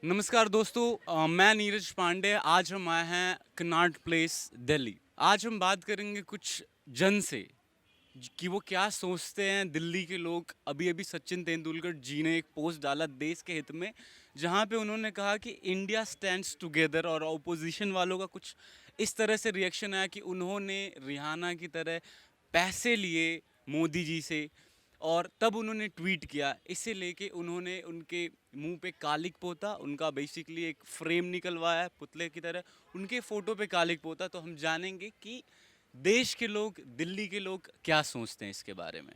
नमस्कार दोस्तों, मैं नीरज पांडे। आज हम आए हैं कनॉट प्लेस दिल्ली। आज हम बात करेंगे कुछ जन से कि वो क्या सोचते हैं दिल्ली के लोग। अभी अभी सचिन तेंदुलकर जी ने एक पोस्ट डाला देश के हित में, जहाँ पे उन्होंने कहा कि इंडिया स्टैंड्स टुगेदर, और ऑपोजिशन वालों का कुछ इस तरह से रिएक्शन आया कि उन्होंने रिहाना की तरह पैसे लिए मोदी जी से, और तब उन्होंने ट्वीट किया। इसे लेके उन्होंने उनके मुंह पे कालिक पोता, उनका बेसिकली एक फ्रेम निकलवाया पुतले की तरह, उनके फ़ोटो पे कालिक पोता। तो हम जानेंगे कि देश के लोग, दिल्ली के लोग क्या सोचते हैं इसके बारे में।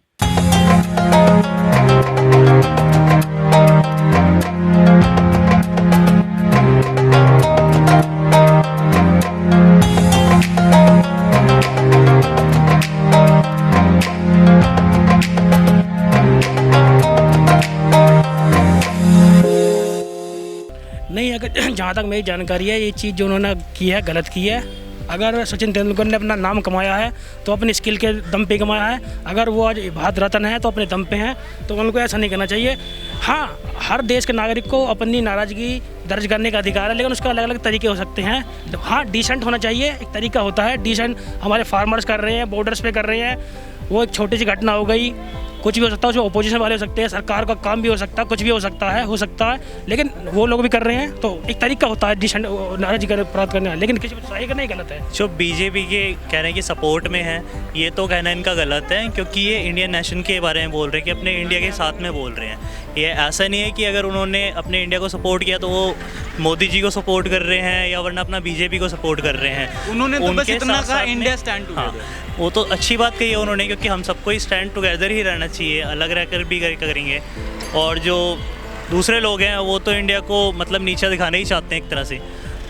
नहीं, अगर जहाँ तक मेरी जानकारी है, ये चीज़ जो उन्होंने की है गलत की है। अगर सचिन तेंदुलकर ने अपना नाम कमाया है तो अपनी स्किल के दम पे कमाया है। अगर वो आज भारत रत्न है तो अपने दम पे हैं, तो उनको ऐसा नहीं करना चाहिए। हाँ, हर देश के नागरिक को अपनी नाराज़गी दर्ज करने का अधिकार है, लेकिन उसका अलग अलग तरीके हो सकते हैं। हाँ, डिसेंट होना चाहिए, एक तरीका होता है डिसेंट। हमारे फार्मर्स कर रहे हैं, बॉर्डर्स पे कर रहे हैं, वो एक छोटी सी घटना हो गई, कुछ भी हो सकता है, उसमें अपोजिशन वाले हो सकते हैं, सरकार का काम भी हो सकता है, कुछ भी हो सकता है, लेकिन वो लोग भी कर रहे हैं। तो एक तरीका होता है डिसेंट नाराज़गी प्राप्त करने का, लेकिन किसी को सही करना ही गलत है। जो बीजेपी के कह रहे हैं कि सपोर्ट में है, ये तो कहना इनका गलत है, क्योंकि ये इंडियन नेशन के बारे में बोल रहे हैं कि अपने इंडिया के साथ में बोल रहे हैं। ये ऐसा नहीं है कि अगर उन्होंने अपने इंडिया को सपोर्ट किया तो वो मोदी जी को सपोर्ट कर रहे हैं या वरना अपना बीजेपी को सपोर्ट कर रहे हैं। उन्होंने तो बस इतना कहा इंडिया स्टैंड हाँ, टुगेदर। वो तो अच्छी बात कही है उन्होंने, क्योंकि हम सबको ही स्टैंड टुगेदर ही रहना चाहिए, अलग रहकर भी करेंगे। और जो दूसरे लोग हैं वो तो इंडिया को मतलब नीचा दिखाना ही चाहते हैं एक तरह से,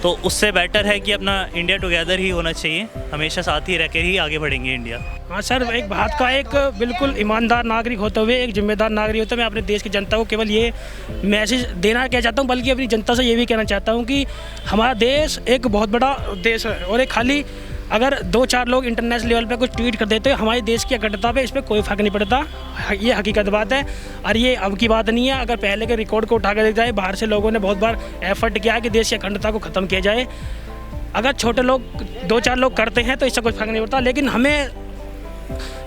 तो उससे बेटर है कि अपना इंडिया टुगेदर ही होना चाहिए, हमेशा साथ ही रहकर ही आगे बढ़ेंगे इंडिया। हाँ सर, एक भारत का एक बिल्कुल ईमानदार नागरिक होते हुए, एक जिम्मेदार नागरिक होते हुए, मैं अपने देश की जनता को केवल ये मैसेज देना क्या चाहता हूँ, बल्कि अपनी जनता से ये भी कहना चाहता हूँ कि हमारा देश एक बहुत बड़ा देश है, और एक खाली अगर 2-4 लोग इंटरनेशनल लेवल पे कुछ ट्वीट कर देते हैं हमारे देश की अखंडता पे, इस पर कोई फ़र्क नहीं पड़ता। ये हकीकत बात है, और ये अब की बात नहीं है। अगर पहले के रिकॉर्ड को उठा कर देखा जाए, बाहर से लोगों ने बहुत बार एफर्ट किया है कि देश की अखंडता को ख़त्म किया जाए। अगर छोटे लोग 2-4 लोग करते हैं तो इससे कोई फ़र्क नहीं पड़ता, लेकिन हमें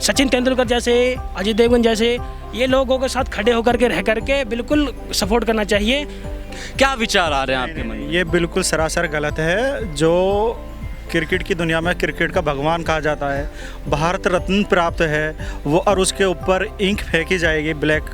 सचिन तेंदुलकर जैसे, अजय देवगन जैसे ये लोगों के साथ खड़े होकर के रह करके बिल्कुल सपोर्ट करना चाहिए। क्या विचार आ रहे हैं आपके मन में? ये बिल्कुल सरासर गलत है। जो क्रिकेट की दुनिया में क्रिकेट का भगवान कहा जाता है, भारत रत्न प्राप्त है वो, और उसके ऊपर इंक फेंकी जाएगी ब्लैक,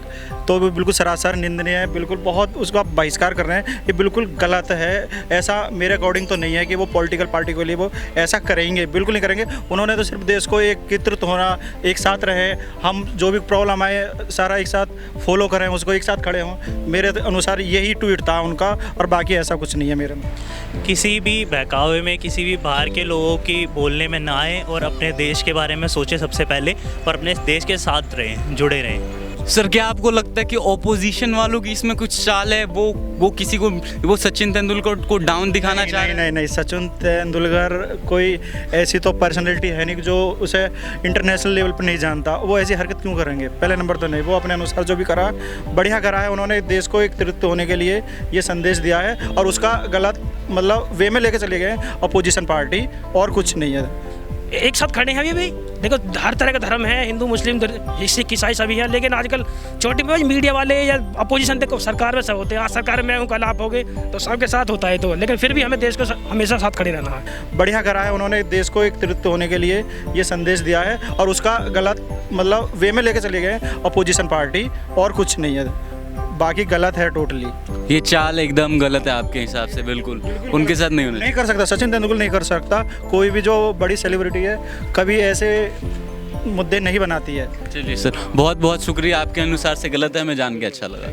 तो वो बिल्कुल सरासर निंदनीय है। बिल्कुल बहुत उसका आप बहिष्कार कर रहे हैं, ये बिल्कुल गलत है। ऐसा मेरे अकॉर्डिंग तो नहीं है कि वो पॉलिटिकल पार्टी के लिए वो ऐसा करेंगे, बिल्कुल नहीं करेंगे। उन्होंने तो सिर्फ देश को एकत्रित होना, एक साथ रहे, हम जो भी प्रॉब्लम आए सारा एक साथ फॉलो करें, उसको एक साथ खड़े हों। मेरे अनुसार यही ट्वीट था उनका, और बाकी ऐसा कुछ नहीं है मेरे में। किसी भी बहकावे में, किसी भी बाहर के लोगों की बोलने में ना आए, और अपने देश के बारे में सोचें सबसे पहले, और अपने देश के साथ रहें, जुड़े रहें। सर, क्या आपको लगता है कि ऑपोजिशन वालों की इसमें कुछ चाल है? वो किसी को, वो सचिन तेंदुलकर को डाउन दिखाना चाह रहे हैं? नहीं, सचिन तेंदुलकर कोई ऐसी तो पर्सनैलिटी है नहीं जो उसे इंटरनेशनल लेवल पर नहीं जानता। वो ऐसी हरकत क्यों करेंगे? पहले नंबर तो नहीं, वो अपने अनुसार जो भी करा बढ़िया करा है। उन्होंने देश को एकत्रित होने के लिए ये संदेश दिया है, और उसका गलत मतलब वे में लेके चले गए अपोजिशन पार्टी, और कुछ नहीं है। एक साथ खड़े हैं अभी भी। देखो, हर तरह का धर्म है, हिंदू, मुस्लिम, सिख, ईसाई सभी है, लेकिन आजकल छोटे मीडिया वाले या अपोजिशन देखो सरकार में सब होते हैं। आज सरकार में हूँ, कल आप हो गए, तो सबके साथ होता है। तो लेकिन फिर भी हमें देश को हमेशा साथ खड़े रहना है। बढ़िया करा है उन्होंने, देश को एकत्रित होने के लिए ये संदेश दिया है, और उसका गलत मतलब वे में लेके चले गए अपोजिशन पार्टी, और कुछ नहीं है। बाकी गलत है टोटली। ये चाल एकदम गलत है आपके हिसाब से? बिल्कुल उनके साथ नहीं होना नहीं कर सकता, सचिन तेंदुलकर नहीं कर सकता। कोई भी जो बड़ी सेलिब्रिटी है कभी ऐसे मुद्दे नहीं बनाती है। चलिए सर, बहुत बहुत शुक्रिया। आपके अनुसार से गलत है, हमें जान के अच्छा लगा।